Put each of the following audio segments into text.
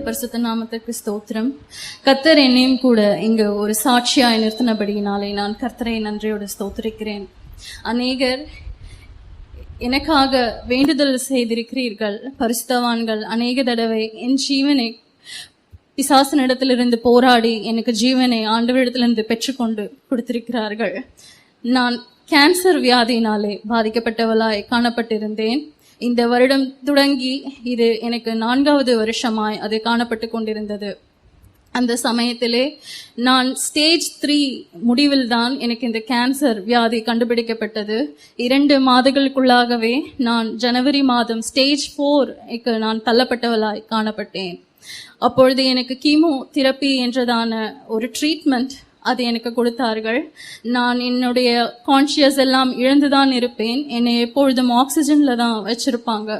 கர்த்தருடைய பரிசுத்த நாமத்திற்கு ஸ்தோத்திரம். கர்த்தர் என்னையும் கூட இங்கு ஒரு சாட்சியாய் நிறுத்தினபடியினாலே நான் கர்த்தரை நன்றியோடு ஸ்தோத்திரிக்கிறேன். அநேகர் எனக்காக வேண்டுதல் செய்திருக்கிறீர்கள். பரிசுத்தவான்கள் அநேக தடவை என் ஜீவனை பிசாசனிடத்திலிருந்து போராடி எனக்கு ஜீவனை ஆண்டவரிடத்திலிருந்து பெற்றுக்கொண்டு கொடுத்திருக்கிறார்கள். நான் கேன்சர் வியாதியினாலே பாதிக்கப்பட்டவளாய் காணப்பட்டிருந்தேன். இந்த வருடம் தொடங்கி இது எனக்கு 4வது வருஷமாய் அது காணப்பட்டு கொண்டிருந்தது. அந்த சமயத்திலே நான் ஸ்டேஜ் 3 முடிவில் தான் எனக்கு இந்த கேன்சர் வியாதி கண்டுபிடிக்கப்பட்டது. 2 மாதங்களுக்குள்ளாகவே நான் ஜனவரி மாதம் ஸ்டேஜ் 4க்கு நான் தள்ளப்பட்டவளாய் காணப்பட்டேன். அப்பொழுது எனக்கு கீமோ தெரப்பி என்றதான ஒரு ட்ரீட்மெண்ட் அது எனக்கு கொடுத்தார்கள். நான் என்னுடைய கான்ஷியஸ் எல்லாம் இழந்துதான் இருப்பேன். என்னை எப்பொழுதும் ஆக்சிஜன்ல தான் வச்சிருப்பாங்க.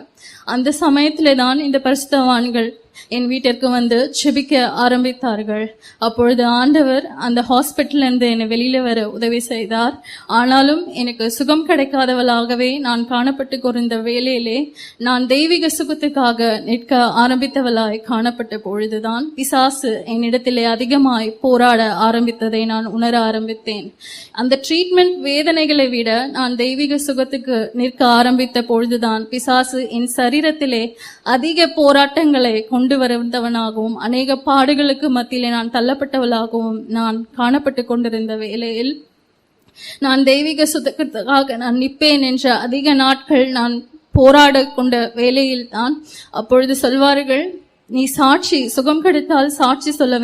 அந்த சமயத்திலே தான் இந்த பரிசுத்தவான்கள் என் வீட்டிற்கு வந்து ஜெபிக்க ஆரம்பித்தார்கள். அப்பொழுது ஆண்டவர் அந்த ஹாஸ்பிட்டல்ல இருந்து என்னை வெளியில வர உதவி செய்தார். ஆனாலும் எனக்கு சுகம் கிடைக்காதவளாகவே நான் காணப்பட்டு கொண்ட வேளையிலே நான் தெய்வீக சுகத்துக்காக நிற்க ஆரம்பித்தவளாய் காணப்பட்ட பொழுதுதான் பிசாசு என்னிடத்திலே அதிகமாய் போராட ஆரம்பித்ததை நான் உணர ஆரம்பித்தேன். அந்த ட்ரீட்மெண்ட் வேதனைகளை விட நான் தெய்வீக சுகத்துக்கு நிற்க ஆரம்பித்த பொழுதுதான் பிசாசு என் சரீரத்திலே அதிக போராட்டங்களை கொண்டு வரவனாகவும் அநேக பாடுகளுக்கு மத்தியிலே நான் தள்ளப்பட்டவளாகவும் நான் காணப்பட்டு கொண்டிருந்த வேளையில் நான் தெய்வீக சுத்தத்துக்காக நான் நிற்பேன் என்ற அதிக நாட்கள் நான் போராட கொண்ட வேளையில் தான் அப்பொழுது சொல்வார்கள், நீ சுகம் கிடைத்தால் சாட்சி சொல்ல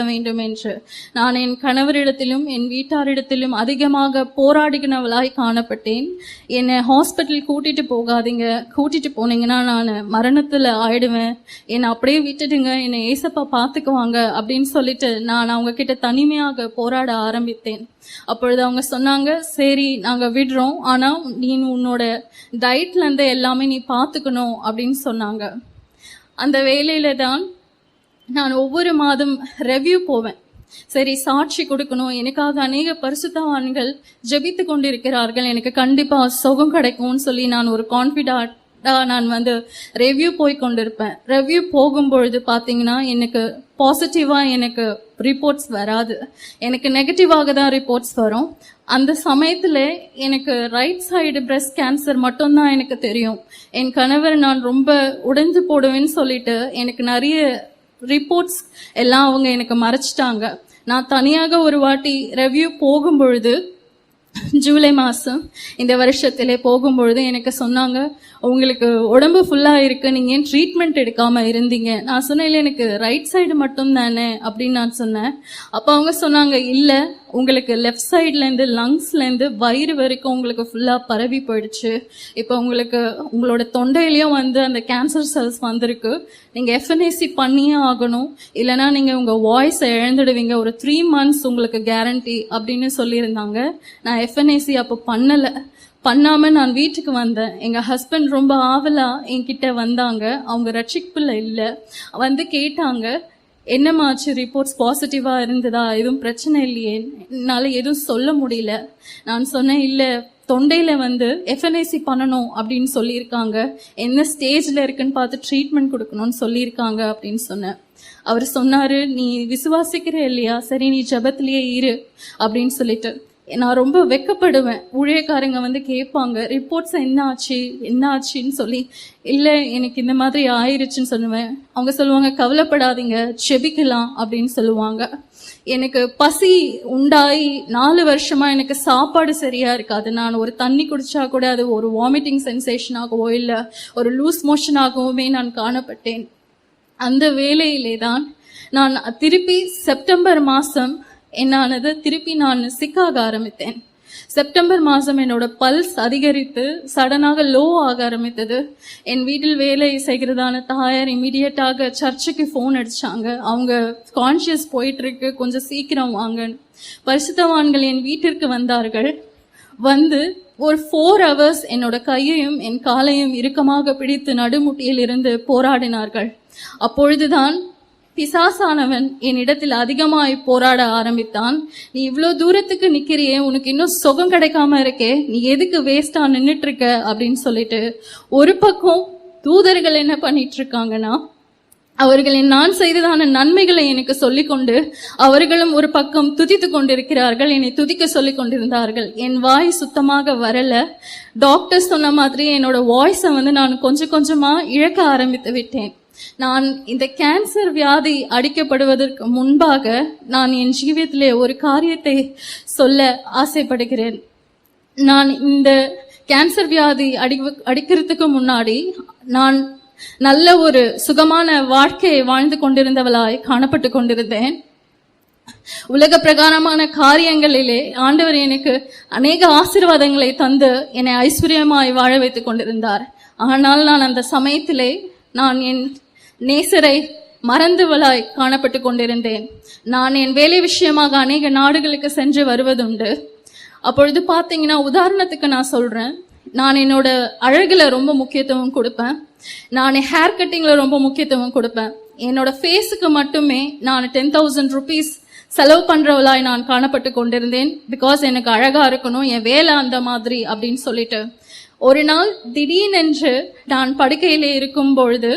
வேண்டும் என்று. நான் என் கணவரிடத்திலும் என் வீட்டாரிடத்திலும் அதிகமாக போராடினவளாய் காணப்பட்டேன். என்னை ஹாஸ்பிட்டல் கூட்டிட்டு போகாதீங்க, கூட்டிட்டு போனீங்கன்னா நான் மரணத்துல ஆயிடுவேன், என்னை அப்படியே விட்டுடுங்க, என்னை ஏசப்பா பார்த்துக்குவாங்க அப்படின்னு சொல்லிட்டு நான் அவங்க கிட்ட தனிமையாக போராட ஆரம்பித்தேன். அப்பொழுது அவங்க சொன்னாங்க, சரி நாங்க விடுறோம், ஆனா நீ உன்னோட டயட்ல இருந்து எல்லாமே நீ பார்த்துக்கணும் அப்படின்னு சொன்னாங்க. அந்த வேலையில தான் நான் ஒவ்வொரு மாதம் ரெவ்யூ போவேன். சரி சாட்சி கொடுக்கணும், எனக்காக அநேக பரிசுத்தவான்கள் ஜெபித்து கொண்டிருக்கிறார்கள், எனக்கு கண்டிப்பா சுகம் கிடைக்கும்னு சொல்லி நான் ஒரு கான்ஃபிடென்ட்டா நான் வந்து ரெவ்யூ போய் கொண்டிருப்பேன். ரெவ்யூ போகும்பொழுது பார்த்தீங்கன்னா எனக்கு பாசிட்டிவா எனக்கு ரிப்போர்ட்ஸ் வராது, எனக்கு நெகட்டிவாக தான் ரிப்போர்ட்ஸ் வரும். அந்த சமயத்துல எனக்கு ரைட் சைடு பிரஸ்ட் கேன்சர் மட்டும்தான் எனக்கு தெரியும். என் கணவர் நான் ரொம்ப உடைஞ்சு போடுவேன்னு சொல்லிட்டு எனக்கு நிறைய ரிப்போர்ட்ஸ் எல்லாம் அவங்க எனக்கு மறைச்சிட்டாங்க. நான் தனியாக ஒரு வாட்டி ரெவ்யூ போகும்பொழுது ஜூலை மாதம் இந்த வருஷத்திலே போகும்பொழுது எனக்கு சொன்னாங்க, உங்களுக்கு உடம்பு ஃபுல்லா இருக்கு, நீங்க ஏன் ட்ரீட்மெண்ட் எடுக்காம இருந்தீங்க? நான் சொன்னேன், இல்லை எனக்கு ரைட் சைடு மட்டும் தானே அப்படின்னு நான் சொன்னேன். அப்போ அவங்க சொன்னாங்க, இல்லை உங்களுக்கு லெஃப்ட் சைட்ல இருந்து லங்ஸ்ல இருந்து வயிறு வரைக்கும் உங்களுக்கு ஃபுல்லா பரவி போயிடுச்சு. இப்போ உங்களுக்கு உங்களோட தொண்டையிலயும் வந்து அந்த கேன்சர் செல்ஸ் வந்திருக்கு, நீங்க FNAC பண்ணியே ஆகணும், இல்லைன்னா நீங்க உங்க வாய்ஸை இழந்துடுவீங்க, ஒரு 3 months உங்களுக்கு கேரண்டி அப்படின்னு சொல்லியிருந்தாங்க. நான் FNAC அப்போ பண்ணாம நான் வீட்டுக்கு வந்தேன். எங்க ஹஸ்பண்ட் ரொம்ப ஆவலா என்கிட்ட வந்தாங்க. அவங்க ரட்சிப்புல இல்ல, வந்து கேட்டாங்க, என்னமாச்சு, ரிப்போர்ட்ஸ் பாசிட்டிவா இருந்ததா, எதுவும் பிரச்சனை இல்லையே? என்னால எதுவும் சொல்ல முடியல. நான் சொன்னேன், இல்ல தொண்டையில வந்து FNAC பண்ணணும் அப்படின்னு சொல்லியிருக்காங்க, என்ன ஸ்டேஜ்ல இருக்குன்னு பார்த்து ட்ரீட்மெண்ட் கொடுக்கணும்னு சொல்லியிருக்காங்க அப்படின்னு சொன்னேன். அவர் சொன்னாரு, நீ விசுவாசிக்கிற இல்லையா, சரி நீ ஜெபத்திலேயே இரு அப்படின்னு சொல்லிட்டு. நான் ரொம்ப வெக்கப்படுவேன். ஊழியக்காரங்க வந்து கேட்பாங்க, ரிப்போர்ட்ஸ் என்ன ஆச்சுன்னு சொல்லி. இல்லை எனக்கு இந்த மாதிரி ஆயிருச்சுன்னு சொல்லுவேன். அவங்க சொல்லுவாங்க, கவலைப்படாதீங்க, ஜெபிக்கலாம் அப்படின்னு சொல்லுவாங்க. எனக்கு பசி உண்டாகி 4 வருஷமா எனக்கு சாப்பாடு சரியா இருக்காது. நான் ஒரு தண்ணி குடிச்சா கூட அது ஒரு வாமிட்டிங் சென்சேஷனாகவோ இல்லை ஒரு லூஸ் மோஷனாகவுமே நான் காணப்பட்டேன். அந்த வேளையிலே தான் நான் திருப்பி செப்டம்பர் மாதம் என்னானது, திருப்பி நான் சிக்காக ஆரம்பித்தேன். செப்டம்பர் மாதம் என்னோட பல்ஸ் அதிகரித்து சடனாக லோ ஆக ஆரம்பித்தது. என் வீட்டில் வேலை செய்கிறதான தாயார் இமீடியட்டாக சர்ச்சுக்கு ஃபோன் அடிச்சாங்க, அவங்க கான்ஷியஸ் போயிட்டு இருக்கு, கொஞ்சம் சீக்கிரம் வாங்க. பரிசுத்தவான்கள் என் வீட்டிற்கு வந்தார்கள். வந்து ஒரு 4 hours என்னோட கையையும் என் காலையும் இறுக்கமாக பிடித்து நடுமுட்டியில் இருந்து போராடினார்கள். அப்பொழுதுதான் பிசாசானவன் என்னிடத்தில் அதிகமாய் போராட ஆரம்பித்தான். நீ இவ்வளோ தூரத்துக்கு நிக்கிறியே, உனக்கு இன்னும் சுகம் கிடைக்காம இருக்கே, நீ எதுக்கு வேஸ்டா நின்றுட்டு இருக்க அப்படின்னு சொல்லிட்டு. ஒரு பக்கம் தூதர்கள் என்ன பண்ணிட்டு இருக்காங்கன்னா, அவர்களை நான் செய்ததான நன்மைகளை எனக்கு சொல்லிக்கொண்டு அவர்களும் ஒரு பக்கம் துதித்து கொண்டிருக்கிறார்கள், என்னை துதிக்க சொல்லி கொண்டிருந்தார்கள். என் வாய் சுத்தமாக வரல. டாக்டர் சொன்ன மாதிரி என்னோட வாய்ஸை நான் கொஞ்சம் கொஞ்சமா இழக்க ஆரம்பித்து விட்டேன். நான் இந்த கேன்சர் வியாதி அடிக்கப்படுவதற்கு முன்பாக நான் என் ஜீவியத்திலே ஒரு காரியத்தை சொல்ல ஆசைப்படுகிறேன். நான் இந்த கேன்சர் வியாதி அடிக்கிறதுக்கு முன்னாடி நான் நல்ல ஒரு சுகமான வாழ்க்கையை வாழ்ந்து கொண்டிருந்தவளாய் காணப்பட்டு கொண்டிருந்தேன். உலக பிரகாரமான காரியங்களிலே ஆண்டவர் எனக்கு அநேக ஆசீர்வாதங்களை தந்து என்னை ஐஸ்வர்யமாய் வாழ வைத்துக் கொண்டிருந்தார். ஆனால் நான் அந்த சமயத்திலே நான் என் நேசரை மறந்தவளாய் காணப்பட்டு கொண்டிருந்தேன். நான் என் வேலை விஷயமாக அநேக நாடுகளுக்கு சென்று வருவதுண்டு. அப்பொழுது பார்த்தீங்கன்னா, உதாரணத்துக்கு நான் சொல்றேன், நான் என்னோட அழகுல ரொம்ப முக்கியத்துவம் கொடுப்பேன். நான் ஹேர் கட்டிங்ல ரொம்ப முக்கியத்துவம் கொடுப்பேன். என்னோட ஃபேஸுக்கு மட்டுமே நான் 10,000 rupees செலவு பண்றவளாய் நான் காணப்பட்டு கொண்டிருந்தேன். பிகாஸ் எனக்கு அழகா இருக்கணும், என் வேலை அந்த மாதிரி அப்படின்னு சொல்லிட்டு. ஒரு நாள் திடீரென்று நான் படுக்கையிலே இருக்கும் பொழுது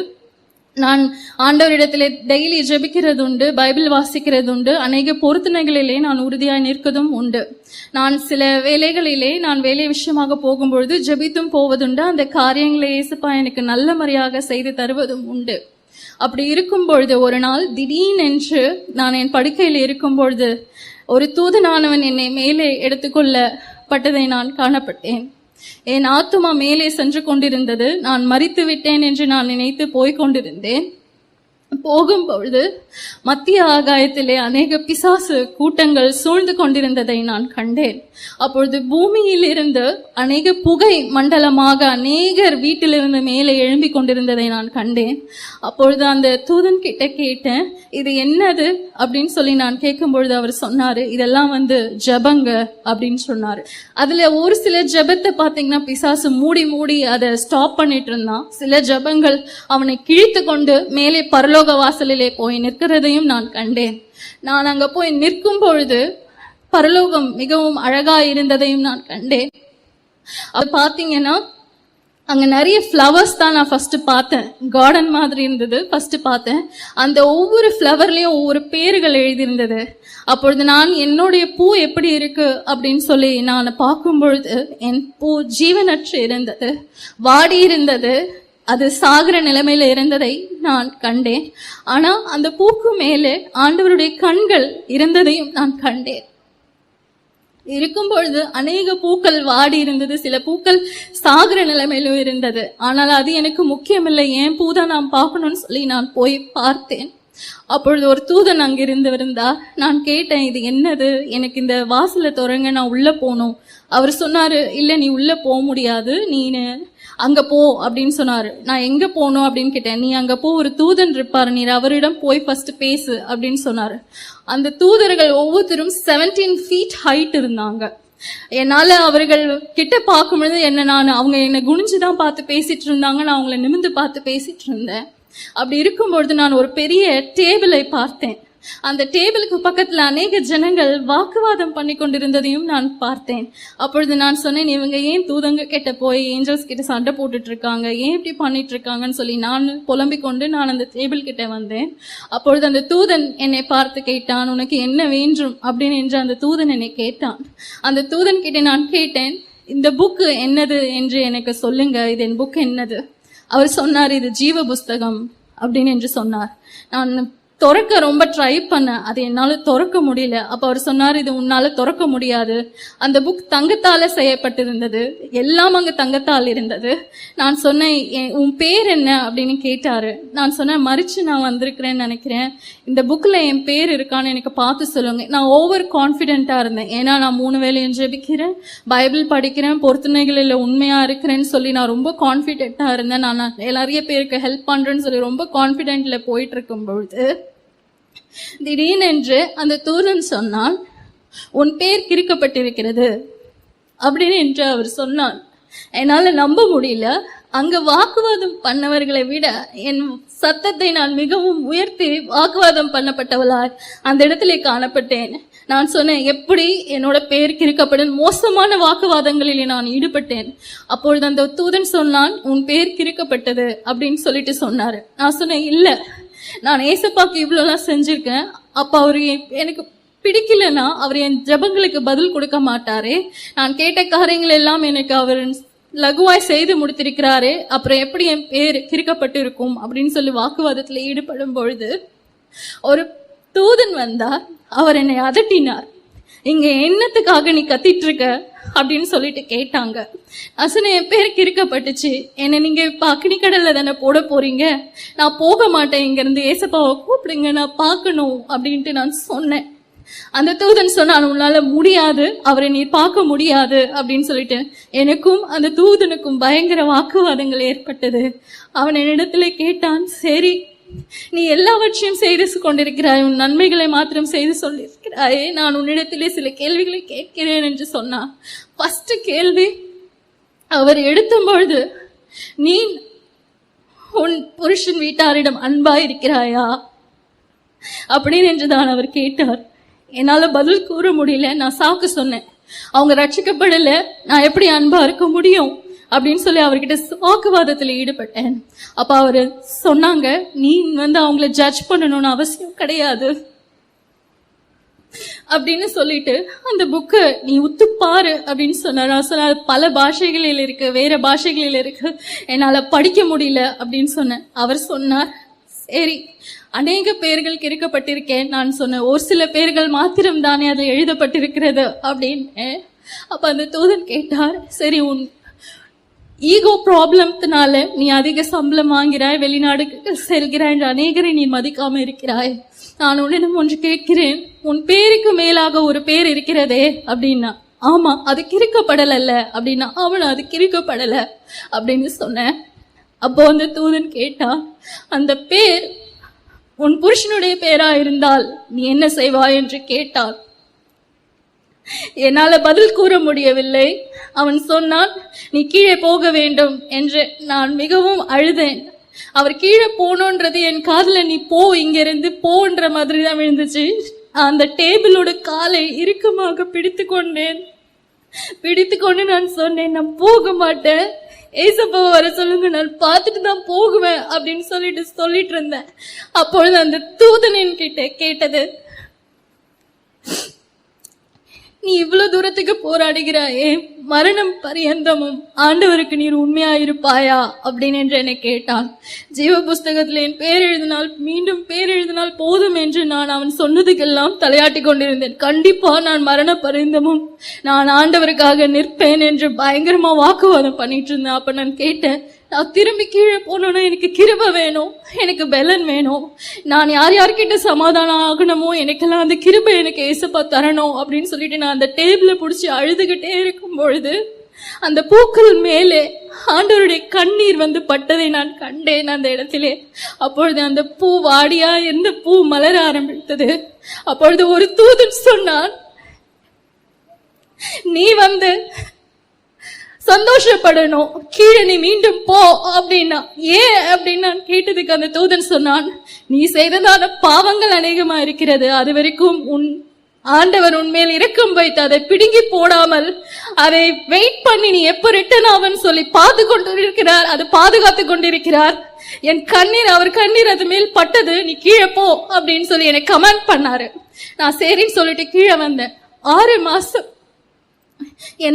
நான் ஆண்டவரிடத்திலே டெய்லி ஜெபிக்கிறது உண்டு, பைபிள் வாசிக்கிறது உண்டு, அநேக பொருத்தனைகளிலே நான் உறுதியாய் நிற்கதும் உண்டு. நான் சில வேலைகளிலே நான் வேலை விஷயமாக போகும்பொழுது ஜெபித்தும் போவதுண்டு. அந்த காரியங்களை இயேசுப்பா எனக்கு நல்ல முறையாக செய்து தருவதும் உண்டு. அப்படி இருக்கும் பொழுது ஒரு நாள் திடீரென்று நான் என் படுக்கையில் இருக்கும் பொழுது ஒரு தூதனானவன் என்னை மேலே எடுத்துக்கொள்ளப்பட்டதை நான் காணப்பட்டேன். என் ஆத்துமா மேலே சென்று கொண்டிருந்தது. நான் மரித்து விட்டேன் என்று நான் நினைத்து போய்கொண்டிருந்தேன். போகும் பொழுது மத்திய ஆகாயத்திலே அநேக பிசாசு கூட்டங்கள் சூழ்ந்து கொண்டிருந்ததை நான் கண்டேன். அப்பொழுது பூமியில் இருந்து அநேக புகை மண்டலமாக அநேகர் வீட்டிலிருந்து மேலே எழும்பி கொண்டிருந்ததை நான் கண்டேன். அப்பொழுது அந்த தூதன் கிட்ட கேட்டேன், இது என்னது அப்படின்னு சொல்லி நான் கேட்கும் பொழுது அவர் சொன்னாரு, இதெல்லாம் ஜபங்க அப்படின்னு சொன்னாரு. அதுல ஒரு சில ஜபத்தை பாத்தீங்கன்னா பிசாசு மூடி மூடி அதை ஸ்டாப் பண்ணிட்டு இருந்தான். சில ஜபங்கள் அவனை கிழித்து கொண்டு மேலே பரலோக வாசலிலே போய் நிற்கிறதையும் நான் கண்டேன். நான் அங்க போய் நிற்கும் பொழுது பரலோகம் மிகவும் அழகா இருந்ததையும் நான் கண்டேன். அது பாத்தீங்கன்னா அங்க நிறைய ஃப்ளவர்ஸ் தான் நான் ஃபர்ஸ்ட் பார்த்தேன். கார்டன் மாதிரி இருந்தது. ஃபர்ஸ்ட் பார்த்தேன். அந்த ஒவ்வொரு ஃப்ளவர்லயும் ஒவ்வொரு பேர்கள் எழுதியிருந்தது. அப்பொழுது நான் என்னுடைய பூ எப்படி இருக்கு அப்படின்னு சொல்லி நான் பார்க்கும் பொழுது என் பூ ஜீவனற்று இருந்தது, வாடி இருந்தது, அது சாகர நிலைமையில இருந்ததை நான் கண்டேன். ஆனா அந்த பூக்கு மேலே ஆண்டவருடைய கண்கள் இருந்ததையும் நான் கண்டேன். இருக்கும் பொழுது அநேக பூக்கள் வாடி இருந்தது, சில பூக்கள் சாகர நிலைமையிலும் இருந்தது. ஆனால் அது எனக்கு முக்கியமில்லை, என் பூதான் நான் பார்க்கணும்னு சொல்லி நான் போய் பார்த்தேன். அப்பொழுது ஒரு தூதன் அங்கிருந்து இருந்தார். நான் கேட்டேன், இது என்னது, எனக்கு இந்த வாசலை திறங்க, நான் உள்ள போகணும். அவர் சொன்னாரு, இல்ல நீ உள்ள போக முடியாது, நீனு அங்க போ அப்படின்னு சொன்னாரு. நான் எங்க போகணும் அப்படின்னு கேட்டேன். நீ அங்க போ, ஒரு தூதன் இருப்பாரு, நீ அவரிடம் போய் ஃபர்ஸ்ட் பேசு அப்படின்னு சொன்னாரு. அந்த தூதர்கள் ஒவ்வொருத்தரும் 17 feet ஹைட் இருந்தாங்க. என்னால அவர்கள் கிட்ட பார்க்கும் பொழுது அவங்க என்னை குனிஞ்சுதான் பார்த்து பேசிட்டு இருந்தாங்க, நான் அவங்களை நிமிர்ந்து பார்த்து பேசிட்டு இருந்தேன். அப்படி இருக்கும்பொழுது நான் ஒரு பெரிய டேபிளை பார்த்தேன். அந்த டேபிளுக்கு பக்கத்துல அநேக ஜனங்கள் வாக்குவாதம் பண்ணி கொண்டிருந்ததையும் நான் பார்த்தேன். அப்பொழுது நான் சொன்னேன், இவங்க ஏன் தூதங்க கிட்ட போய் ஏஞ்சல்ஸ் கிட்ட சண்டை போட்டுட்டு இருக்காங்க, ஏன் இப்படி பண்ணிட்டு இருக்காங்கன்னு சொல்லி நான் புலம்பிக் கொண்டு நான் அந்த டேபிள் கிட்ட வந்தேன். அப்பொழுது அந்த தூதன் என்னை பார்த்து கேட்டான், உனக்கு என்ன வேண்டும் அப்படின்னு என்று அந்த தூதன் என்னை கேட்டான். அந்த தூதன் கிட்ட நான் கேட்டேன், இந்த புக்கு என்னது என்று எனக்கு சொல்லுங்க, இது என் புக் என்னது? அவர் சொன்னார், இது ஜீவ புஸ்தகம் அப்படின்னு என்று சொன்னார். நான் திறக்க ரொம்ப ட்ரை பண்ணேன், அது என்னால திறக்க முடியல. அப்ப அவர் சொன்னார், இது உன்னால திறக்க முடியாது. அந்த புக் தங்கத்தால செய்யப்பட்டிருந்தது, எல்லாம் அங்க தங்கத்தால் இருந்தது. நான் சொன்னேன், உன் பேர் என்ன அப்படின்னு கேட்டாரு. நான் சொன்னேன், மறிச்சு நான் வந்திருக்கிறேன்னு நினைக்கிறேன், இந்த புக்ல என் பேர் இருக்கான்னு எனக்கு பார்த்து சொல்லுங்க. நான் ஓவர் கான்பிடென்டா இருந்தேன். ஏன்னா நான் 3 வேளையும் ஜெபிக்கிறேன், பைபிள் படிக்கிறேன், பொருத்தனைகளில் உண்மையா இருக்கிறேன்னு சொல்லி நான் ரொம்ப கான்பிடென்டா இருந்தேன். நான் நிறைய பேருக்கு ஹெல்ப் பண்றேன்னு சொல்லி ரொம்ப கான்பிடென்ட்ல போயிட்டு இருக்கும் பொழுது திடீரென்று அந்த தூதன் சொன்னான், உன் பேர் கிறுக்கப்பட்டிருக்கிறது அப்படின்னு என்று அவர் சொன்னான். என்னால நம்ப முடியல. அங்க வாக்குவாதம் பண்ணவர்களை விட என் சத்தத்தை நான் மிகவும் உயர்த்தி வாக்குவாதம் பண்ணப்பட்டவளாய் அந்த இடத்திலே காணப்பட்டேன். நான் சொன்னேன், எப்படி என்னோட பேர் கிறுக்கப்படும் மோசமான வாக்குவாதங்களில் நான் ஈடுபட்டேன். அப்பொழுது அந்த தூதன் சொன்னான், உன் பேர் கிறுக்கப்பட்டது அப்படின்னு சொல்லிட்டு சொன்னாரு. நான் சொன்னேன், இல்ல, நான் ஏசப்பாக்கு இவ்வளவுலாம் செஞ்சிருக்கேன். அப்ப அவரு எனக்கு பிடிக்கலன்னா அவர் என் ஜெபங்களுக்கு பதில் கொடுக்க மாட்டாரே. நான் கேட்ட காரியங்கள் எல்லாம் எனக்கு அவர் லகுவாய் செய்து முடித்திருக்கிறாரே, அப்புறம் எப்படி என் பேர் கிறுக்கப்பட்டு இருக்கும் அப்படின்னு சொல்லி வாக்குவாதத்துல ஈடுபடும் பொழுது ஒரு தூதன் வந்தார். அவர் என்னை அதட்டினார். இங்க என்னத்துக்காக நீ கத்திட்டு இருக்க அப்படின்னு சொல்லிட்டு கேட்டாங்க. அசனை என் பேர் கிறுக்கப்பட்டுச்சு, என்னை நீங்க இப்ப அக்னி கடல்ல தானே போட போறீங்க, நான் போக மாட்டேன், இங்க இருந்து ஏசப்பாவை கூப்பிடுங்க, நான் பார்க்கணும் அப்படின்ட்டு நான் சொன்னேன். அந்த தூதன் சொன்னான், உன்னால முடியாது, அவரை நீ பார்க்க முடியாது அப்படின்னு சொல்லிட்டு. எனக்கும் அந்த தூதனுக்கும் பயங்கர வாக்குவாதங்கள் ஏற்பட்டது. அவன் என்னிடத்துல கேட்டான், சரி நீ எல்லாவற்றையும் செய்து கொண்டிருக்கிறாய், உன் நன்மைகளை மாத்திரம் செய்து சொல்லியிருக்கிறாயே, நான் உன்னிடத்திலே சில கேள்விகளை கேட்கிறேன் என்று சொன்னான். ஃபர்ஸ்ட் கேள்வி அவர் எடுத்த பொழுது, நீ உன் புருஷன் வீட்டாரிடம் அன்பா இருக்கிறாயா அப்படின்னு என்றுதான் அவர் கேட்டார். என்னால பதில் கூற முடியல. நான் சாக்கு சொன்னேன், அவங்க ரட்சிக்கப்படல, நான் எப்படி அன்பா இருக்க முடியும் அப்படின்னு சொல்லி அவர்கிட்ட வாக்குவாதத்துல ஈடுபட்டேன். அப்ப அவரு சொன்னாங்க, நீ அவங்கள ஜட்ஜ் பண்ணணும்னு அவசியம் கிடையாது அப்படின்னு சொல்லிட்டு அந்த புக்கை நீ உத்து பாரு அப்படின்னு சொன்னார். நான் சொன்ன, பல பாஷைகளில் இருக்கு, வேற பாஷைகளில் இருக்கு, என்னால படிக்க முடியல அப்படின்னு சொன்னேன். அவர் சொன்னார், சரி அநேக பேர்கள் கிறுக்கப்பட்டிருக்கேன். நான் சொன்னேன், ஒரு சில பேர்கள் மாத்திரம் தானே அது எழுதப்பட்டிருக்கிறது அப்படின்னு. அப்ப அந்த தூதன் கேட்டார், சரி உன் ஈகோ ப்ராப்ளத்தினால நீ அதிக சம்பளம் வாங்கிறாய், வெளிநாடுக்கு செல்கிறாய் என்று அநேகரை நீ மதிக்காம இருக்கிறாய். நான் உன்னிடம் ஒன்று கேட்கிறேன், உன் பேருக்கு மேலாக ஒரு பேர் இருக்கிறதே அப்படின்னா. ஆமா, அது கிறுக்கப்படல அப்படின்னா. அவன் அது கிறுக்கப்படல அப்படின்னு சொன்னேன். அப்போ அந்த தூதன் கேட்டான், அந்த பேர் உன் புருஷனுடைய பேரா இருந்தால் நீ என்ன செய்வாய் என்று கேட்டான். என்னால பதில் கூற முடியவில்லை. அவன் சொன்னான், நீ கீழே போக வேண்டும் என்று. நான் மிகவும் அழுதேன். அவர் கீழே போனோன்றது என் காதுல நீ போ, இங்க இருந்து போன்ற மாதிரி தான் விழுந்துச்சு. அந்த டேபிளோட காலை இறுக்கமாக பிடித்து கொண்டு நான் சொன்னேன், நான் போக மாட்டேன், ஏசப்பாவை வர சொல்லுங்க, நான் பார்த்துட்டு தான் போகுவேன் அப்படின்னு சொல்லிட்டு இருந்தேன். அப்பொழுது அந்த தூதனின் கிட்ட கேட்டது, நீ இவ்வளவு தூரத்துக்கு போராடுகிறாயே, மரணம் பரியந்தமும் ஆண்டவருக்கு நீர் உண்மையாயிருப்பாயா அப்படின்னு என்று என்னை கேட்டான். ஜீவ புஸ்தகத்தில் என் பேர் எழுதினால், மீண்டும் பேர் எழுதினால் போதும் என்று நான் அவன் சொன்னதுக்கெல்லாம் தலையாட்டி கொண்டிருந்தேன். கண்டிப்பா நான் மரண பரியந்தமும் நான் ஆண்டவருக்காக நிற்பேன் என்று பயங்கரமா வாக்குவாதம் பண்ணிட்டு இருந்தேன். அப்ப நான் கேட்டேன், நான் திரும்பி கீழே போனோன்னா எனக்கு கிருபை வேணும், எனக்கு பலன் வேணும், நான் யார்கிட்ட சமாதானம் ஆகணுமோ எனக்கெல்லாம் அந்த கிருபை எனக்கு ஏசப்பா தரணும் அப்படின்னு சொல்லிட்டு நான் அந்த டேபிளை பிடிச்சி அழுதுகிட்டே இருக்கும் பொழுது அந்த பூக்கள் மேலே ஆண்டவருடைய கண்ணீர் பட்டதை நான் கண்டேன் அந்த இடத்திலே. அப்பொழுது அந்த பூ வாடியா எந்த பூ மலர ஆரம்பித்தது. அப்பொழுது ஒரு தூதன் சொன்னான், நீ சந்தோஷப்படணும், கீழே நீ மீண்டும் போ அப்படின்னா. ஏன் அப்படின்னு நான் கேட்டதுக்கு அந்த தூதன் சொன்னான், நீ செய்ததான பாவங்கள் அநேகமா இருக்கிறது, அது வரைக்கும் உன் ஆண்டவர் உன்மேல் இரக்கம் வைத்து அதை பிடுங்கி போடாமல் அதை வெயிட் பண்ணி நீ எப்ப ரிட்டர்ன் ஆவன்னு சொல்லி பார்த்து கொண்டிருக்கிறார், அது பாதுகாத்து கொண்டிருக்கிறார். என் கண்ணீர், அவர் கண்ணீர் அது மேல் பட்டது, நீ கீழே போ அப்படின்னு சொல்லி எனக்கு கமெண்ட் பண்ணாரு. நான் சரின்னு சொல்லிட்டு கீழே வந்தேன். 6 மாசம்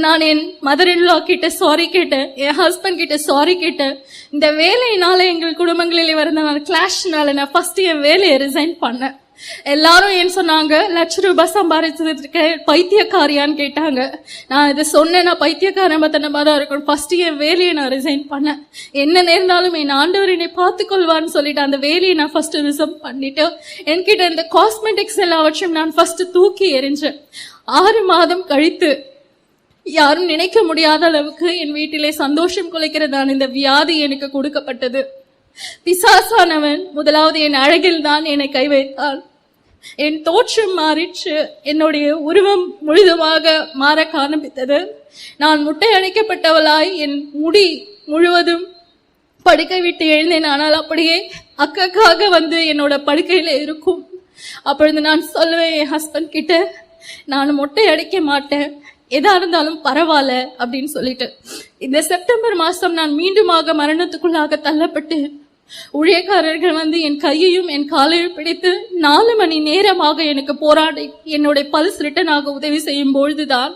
நான் என் மதர் இன் லா கிட்ட சாரி கேட்டேன், என் ஹஸ்பண்ட் கிட்ட சாரி கேட்டேன். இந்த வேலையினால எங்கள் குடும்பங்களிலே வரந்த கிளாஷ்னால நான் ஃபர்ஸ்ட் என் வேலையை ரிசைன் பண்ணேன். எல்லாரும் ஏன் சொன்னாங்க, ₹1,00,000 சம்பாதிச்சதுக்கு பைத்தியக்காரியான்னு கேட்டாங்க. நான் இதை சொன்னேன், நான் பைத்தியக்காரத்தனமா தான் இருக்கணும். ஃபர்ஸ்ட் என் வேலையை நான் ரிசைன் பண்ணேன். என்ன நேர்ந்தாலும் என் ஆண்டவர் என்னை பார்த்துக்கொள்வான்னு சொல்லிட்டு அந்த வேலையை நான் ஃபர்ஸ்ட் ரிசைன் பண்ணிட்டு என்கிட்ட இந்த காஸ்மெட்டிக்ஸ் எல்லாவற்றையும் நான் ஃபர்ஸ்ட் தூக்கி எறிஞ்சேன். 6 மாதம் கழித்து யாரும் நினைக்க முடியாத அளவுக்கு என் வீட்டிலே சந்தோஷம் குலைக்கிறதான இந்த வியாதி எனக்கு கொடுக்கப்பட்டது. பிசாசானவன் முதலாவது என் அழகில் தான் என்னை கை வைத்தான். என் தோற்றம் மாறிச்சு, என்னுடைய உருவம் முழுதுமாக மாற காண்பித்தது. நான் முட்டை அணைக்கப்பட்டவளாய் என் முடி முழுவதும் படுக்கை விட்டு எழுந்தேன். ஆனால் அப்படியே அக்காக்காக என்னோட படுக்கையில இருக்கும். அப்பொழுது நான் சொல்லுவேன் என் ஹஸ்பண்ட் கிட்ட, நான் மொட்டை அடிக்க மாட்டேன், எதா இருந்தாலும் பரவாயில்ல அப்படின்னு சொல்லிட்டு இந்த செப்டம்பர் மாசம் நான் மீண்டுமாக மரணத்துக்குள்ளாக தள்ளப்பட்டு ஊழியக்காரர்கள் வந்து என் கையையும் என் காலையும் பிடித்து 4 மணி நேரமாக எனக்கு போராடி என்னுடைய பல்ஸ் ரிட்டன் ஆக உதவி செய்யும் பொழுதுதான்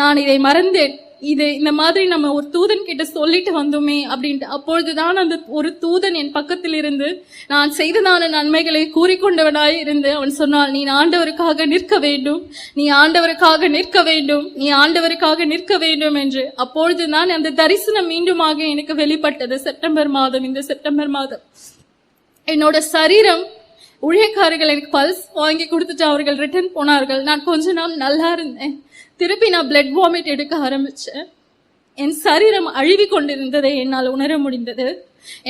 நான் இதை மறந்தேன். இந்த மாதிரி நம்ம ஒரு தூதன் கிட்ட சொல்லிட்டு வந்தோமே அப்படின்ட்டு. அப்பொழுதுதான் அந்த ஒரு தூதன் என் பக்கத்தில் இருந்து நான் செய்ததான நன்மைகளை கூறிக்கொண்டவனாய் இருந்து அவன் சொன்னான், நீ ஆண்டவருக்காக நிற்க வேண்டும், நீ ஆண்டவருக்காக நிற்க வேண்டும், நீ ஆண்டவருக்காக நிற்க வேண்டும் என்று. அப்பொழுதுதான் அந்த தரிசனம் மீண்டுமாக எனக்கு வெளிப்பட்டது. இந்த செப்டம்பர் மாதம் என்னோட சரீரம், ஊழியக்காரர்கள் எனக்கு பல்ஸ் வாங்கி கொடுத்துட்டு அவர்கள் ரிட்டர்ன் போனார்கள். நான் கொஞ்ச நாள் நல்லா இருந்தேன். திருப்பி நான் பிளட் வாமிட் எடுக்க ஆரம்பிச்சேன். என் சரீரம் அழுவி கொண்டிருந்ததை என்னால் உணர முடிந்தது.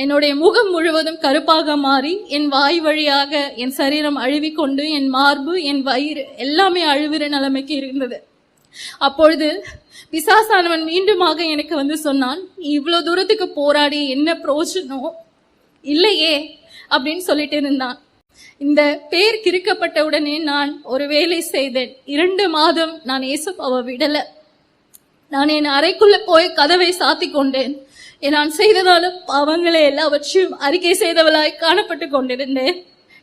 என்னுடைய முகம் முழுவதும் கருப்பாக மாறி என் வாய் வழியாக என் சரீரம் அழுவி கொண்டு என் மார்பு, என் வயிறு எல்லாமே அழுவிற நிலைமைக்கு இருந்தது. அப்பொழுது பிசாசானவன் மீண்டுமாக எனக்கு வந்து சொன்னான், இவ்வளவு தூரத்துக்கு போராடி என்ன பிரயோஜனம் இல்லையே அப்படின்னு சொல்லிட்டு இருந்தான். இந்த பேர் கிறுக்கப்பட்ட உடனே நான் ஒரு வேலை செய்தேன். 2 மாதம் நான் ஏசப்பாவை விடல. நான் என் அறைக்குள்ள போய் கதவை சாத்தி கொண்டேன். நான் செய்ததால பாவங்களை எல்லாவற்றையும் அறிக்கை செய்தவளாய் காணப்பட்டு கொண்டிருந்தேன்.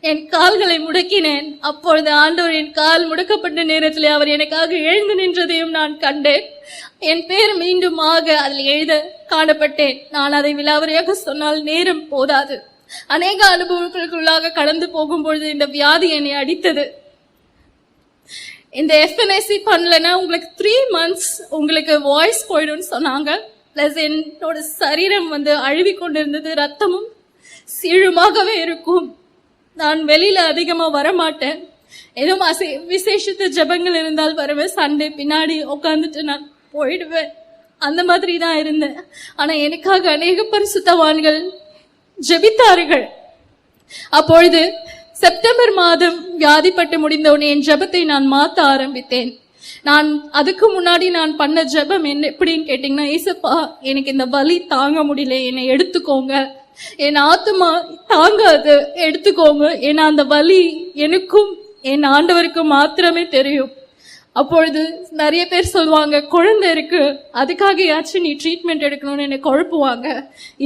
என் கால்களை முடக்கினேன். அப்பொழுது ஆண்டவர் என் கால் முடக்கப்பட்ட நேரத்தில் அவர் எனக்காக எழுந்து நின்றதையும் நான் கண்டேன். என் பேர் மீண்டுமாக அதில் எழுத காணப்பட்டேன். நான் அதை விலாவரியாக சொன்னால் நேரம் போதாது. அநேக அனுபவங்களுக்குள்ளாக கடந்து போகும்பொழுது இந்த வியாதி என்னை அடித்தது. இந்த FNAC பண்ணலன்னா உங்களுக்கு 3 months உங்களுக்கு வாய்ஸ் போயிடும் சொன்னாங்க. பிளஸ் என்னோட சரீரம் வந்து அழுவி கொண்டிருந்தது, ரத்தமும் சீழுமாகவே இருக்கும். நான் வெளியில அதிகமா வரமாட்டேன். ஏதோ விசேஷத்து ஜபங்கள் இருந்தால் வருவேன். சண்டே பின்னாடி உட்காந்துட்டு நான் போயிடுவேன். அந்த மாதிரி தான் இருந்தேன். ஆனா எனக்காக அநேக பரிசுத்தவான்கள் ஜெபித்தார்கள். அப்பொழுது செப்டம்பர் மாதம் வியாதிப்பட்டு முடிந்தவுடனே என் ஜெபத்தை நான் மாற்ற ஆரம்பித்தேன். நான் அதுக்கு முன்னாடி நான் பண்ண ஜெபம் என்ன எப்படின்னு கேட்டீங்கன்னா, ஏசப்பா எனக்கு இந்த வலி தாங்க முடியல, என்னை எடுத்துக்கோங்க, என் ஆத்துமா தாங்காது, எடுத்துக்கோங்க. ஏன்னா அந்த வலி எனக்கும் என் ஆண்டவருக்கும் மாத்திரமே தெரியும். அப்பொழுது நிறைய பேர் சொல்லுவாங்க, குழந்தை இருக்கு அதுக்காகயாச்சும் நீ ட்ரீட்மெண்ட் எடுக்கணும்னு என்னை குழப்புவாங்க.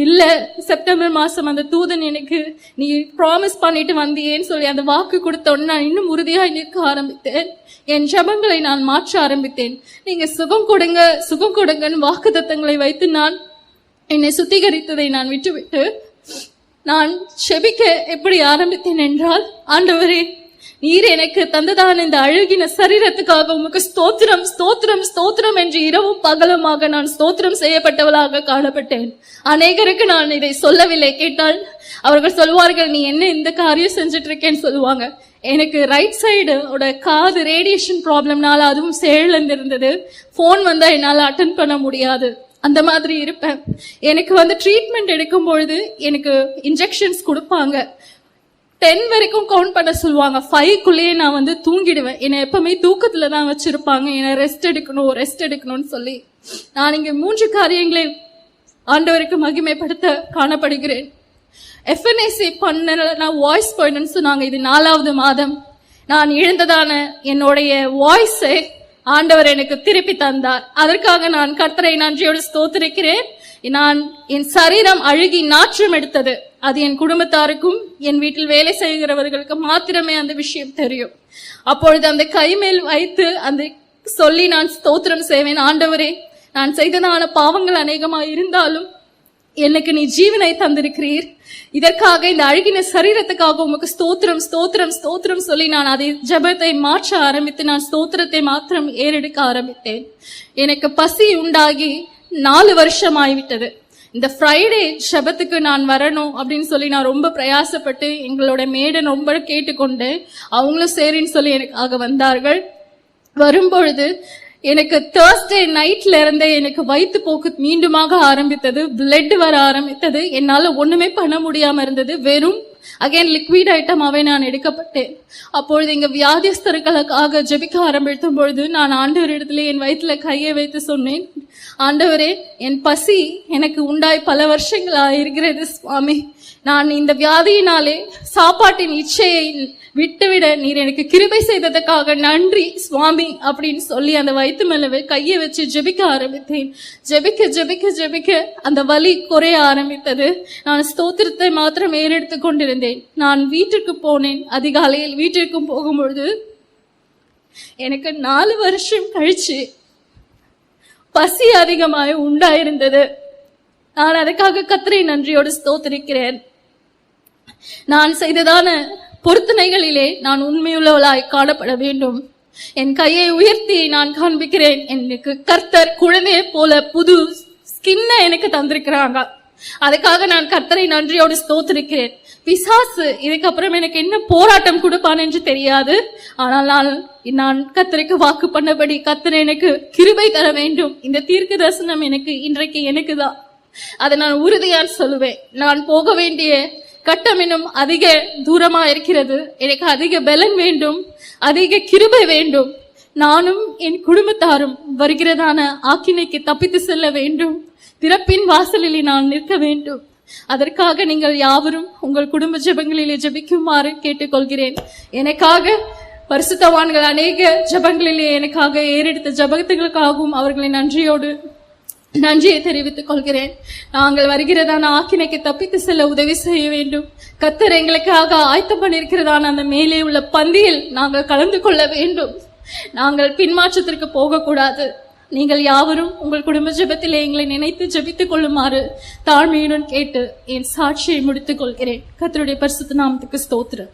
இல்ல, செப்டம்பர் மாசம் அந்த தூதன் எனக்கு நீ ப்ராமிஸ் பண்ணிட்டு வந்தியேன்னு சொல்லி அந்த வாக்கு கொடுத்தோன்னு நான் இன்னும் உறுதியாய் நிற்க ஆரம்பித்தேன். என் ஜெபங்களை நான் மாற்ற ஆரம்பித்தேன். நீங்க சுகம் கொடுங்கன்னு வாக்கு தத்தங்களை வைத்து நான் என்னை சுத்திகரித்ததை நான் விட்டுவிட்டு நான் செபிக்க எப்படி ஆரம்பித்தேன் என்றால், ஆண்டவரே நீர் எனக்கு தந்ததான இந்த அழுகின சரீரத்துக்காக உமக்கு ஸ்தோத்திரம் ஸ்தோத்திரம் ஸ்தோத்திரம் என்று இரவும் பகலுமாக நான் ஸ்தோத்திரம் செய்யப்பட்டவளாக காணப்பட்டேன். அநேகருக்கு நான் இதை சொல்லவில்லை. கேட்டால் அவர்கள் சொல்வார்கள், நீ என்ன இந்த காரியம் செஞ்சுட்டு இருக்கேன்னு சொல்லுவாங்க. எனக்கு ரைட் சைடு காது ரேடியேஷன் ப்ராப்ளம்னால அதுவும் செயலிழந்து இருந்தது. போன் வந்தா என்னால அட்டென்ட் பண்ண முடியாது, அந்த மாதிரி இருப்பேன். எனக்கு வந்து ட்ரீட்மெண்ட் எடுக்கும் பொழுது எனக்கு இன்ஜெக்ஷன்ஸ் கொடுப்பாங்க. 10 வரைக்கும் கவுண்ட் பண்ண சொல்லுவாங்க. 5க்குள்ளேயே நான் வந்து தூங்கிடுவேன். என்னை எப்பவுமே தூக்கத்துல தான் வச்சிருப்பாங்க. என்னை ரெஸ்ட் எடுக்கணும்னு சொல்லி நான் இங்க 3 காரியங்களை ஆண்டவருக்கு மகிமைப்படுத்த காணப்படுகிறேன். FNAC பண்ண நான் வாய்ஸ் போயிடுன்னு சொன்னாங்க. இது 4வது மாதம். நான் இழந்ததான என்னுடைய வாய்ஸை ஆண்டவர் எனக்கு திருப்பி தந்தார். அதற்காக நான் கர்த்தரை நன்றியோடு ஸ்தோத்திரிக்கிறேன். நான் என் சரீரம் அழுகி நாற்றம் எடுத்தது. அது என் குடும்பத்தாருக்கும் என் வீட்டில் வேலை செய்கிறவர்களுக்கு மாத்திரமே அந்த விஷயம் தெரியும். அப்பொழுது அந்த கை மேல் வைத்து அந்த சொல்லி நான் ஸ்தோத்திரம் செய்வேன். ஆண்டவரே, நான் செய்ததான பாவங்கள் அநேகமா இருந்தாலும் எனக்கு நீ ஜீவனை தந்திருக்கிறீர். இதற்காக இந்த அழுகின சரீரத்துக்காக உமக்கு ஸ்தோத்திரம் ஸ்தோத்திரம் ஸ்தோத்திரம் சொல்லி நான் அதை ஜபத்தை மாற்ற ஆரம்பித்து நான் ஸ்தோத்திரத்தை மாத்திரம் ஏறெடுக்க ஆரம்பித்தேன். எனக்கு பசி உண்டாகி 4 வருஷம் ஆகிவிட்டது. இந்த ஃப்ரைடே ஜபத்துக்கு நான் வரணும் அப்படின்னு சொல்லி நான் ரொம்ப பிரயாசப்பட்டு எங்களோட மேடன் ரொம்ப கேட்டுக்கொண்டு அவங்களும் சரின்னு சொல்லி எனக்காக வந்தார்கள். வரும்பொழுது எனக்கு Thursday நைட்ல இருந்தே எனக்கு வயிற்று போக்கு மீண்டுமாக ஆரம்பித்தது, பிளட் வர ஆரம்பித்தது. என்னால ஒண்ணுமே பண்ண முடியாம இருந்தது. வெறும் அகைன் லிக்விட் ஐட்டமாவே நான் எடுக்கப்பட்டேன். அப்பொழுது இங்க வியாதிஸ்தர்களுக்காக ஜெபிக்க ஆரம்பிக்கும் பொழுது நான் ஆண்டவரிடத்துல என் வயிற்றுல கையை வைத்து சொன்னேன், ஆண்டவரே, என் பசி எனக்கு உண்டாய் பல வருஷங்களாக இருக்கிறது சுவாமி. நான் இந்த வியாதியினாலே சாப்பாட்டின் இச்சையை விட்டுவிட நீர் எனக்கு கிருபை செய்ததுக்காக நன்றி சுவாமி அப்படின்னு சொல்லி அந்த வயிற்று மேல கையை வச்சு ஜெபிக்க ஆரம்பித்தேன். ஜெபிக்க ஜெபிக்க ஜெபிக்க அந்த வலி குறைய ஆரம்பித்தது. நான் ஸ்தோத்திரத்தை மாத்திரம் ஏறெடுத்து கொண்டிருந்தேன். நான் வீட்டுக்கு போனேன். அதிகாலையில் வீட்டிற்கு போகும்பொழுது எனக்கு 4 வருஷம் கழிச்சு பசி அதிகமாய் உண்டாயிருந்தது. நான் அதுக்காக கர்த்தரை நன்றியோடு ஸ்தோத்திரிக்கிறேன். நான் செய்ததான பொருத்தனைகளிலே நான் உண்மையுள்ளவளாய் காணப்பட வேண்டும். என் கையை உயர்த்தி நான் காண்பிக்கிறேன். எனக்கு கர்த்தர் குழந்தையை போல புது ஸ்கின்னை எனக்கு தந்திருக்கிறாங்க. அதுக்காக நான் கர்த்தரை நன்றியோடு ஸ்தோத்திரிக்கிறேன். பிசாசு இதுக்கப்புறம் எனக்கு என்ன போராட்டம் கொடுப்பான் என்று தெரியாது. ஆனால் நான் கர்த்தருக்கு வாக்கு பண்ணபடி கர்த்தர் எனக்கு கிருபை தர வேண்டும். இந்த தீர்க்க தரிசனம் இன்றைக்கு எனக்கு தான். அதை நான் உறுதியா சொல்லுவேன். நான் போக வேண்டிய கட்டம் இன்னும் அதிக தூரமா இருக்கிறது. எனக்கு அதிக பலன் வேண்டும், அதிக கிருபை வேண்டும். நானும் என் குடும்பத்தாரும் வருகிறதான ஆக்கினைக்கு தப்பித்து செல்ல வேண்டும். திறப்பின் வாசலில் நான் நிற்க வேண்டும். அதற்காக நீங்கள் யாவரும் உங்கள் குடும்ப ஜெபங்களிலே ஜெபிக்குமாறு கேட்டுக்கொள்கிறேன். எனக்காக பரிசுத்தவான்கள் அநேக ஜெபங்களிலே எனக்காக ஏறெடுத்த ஜெபத்துகளுக்காகவும் அவர்களை நன்றியை தெரிவித்துக் கொள்கிறேன். நாங்கள் வருகிறதான ஆக்கினைக்கு தப்பித்து செல்ல உதவி செய்ய வேண்டும். கர்த்தர் எங்களுக்காக ஆயத்தம் பண்ணியிருக்கிறதான அந்த மேலே உள்ள பந்தியில் நாங்கள் கலந்து கொள்ள வேண்டும். நாங்கள் பின்மாற்றத்திற்கு போகக்கூடாது. நீங்கள் யாவரும் உங்கள் குடும்ப ஜெபத்திலே எங்களை நினைத்து ஜெபித்துக் கொள்ளுமாறு தாழ்மையுடன் கேட்டு என் சாட்சியை முடித்துக் கொள்கிறேன். கர்த்தருடைய பரிசுத்த நாமத்துக்கு ஸ்தோத்திரம்.